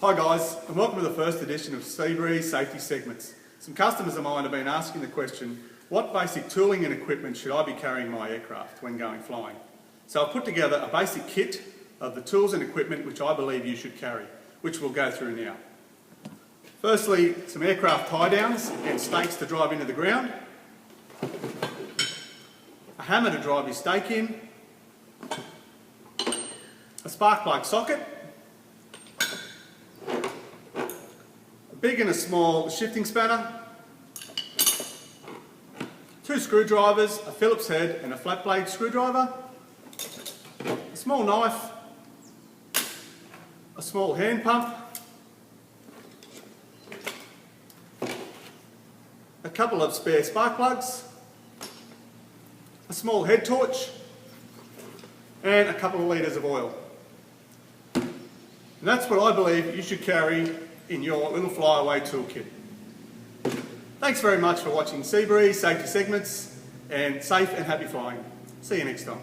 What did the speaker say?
Hi guys, and welcome to the first edition of SBSS Safety Segments. Some customers of mine have been asking the question, what basic tooling and equipment should I be carrying in my aircraft when going flying? So I've put together a basic kit of the tools and equipment which I believe you should carry, which we'll go through now. Firstly, some aircraft tie downs and stakes to drive into the ground, a hammer to drive your stake in, a spark plug socket, a big and a small shifting spanner, 2 screwdrivers, a Phillips head and a flat blade screwdriver, a small knife, a small hand pump, a couple of spare spark plugs, a small head torch and a couple of litres of oil. And that's what I believe you should carry in your little flyaway toolkit. Thanks very much for watching SBSS Safety Segments, and safe and happy flying. See you next time.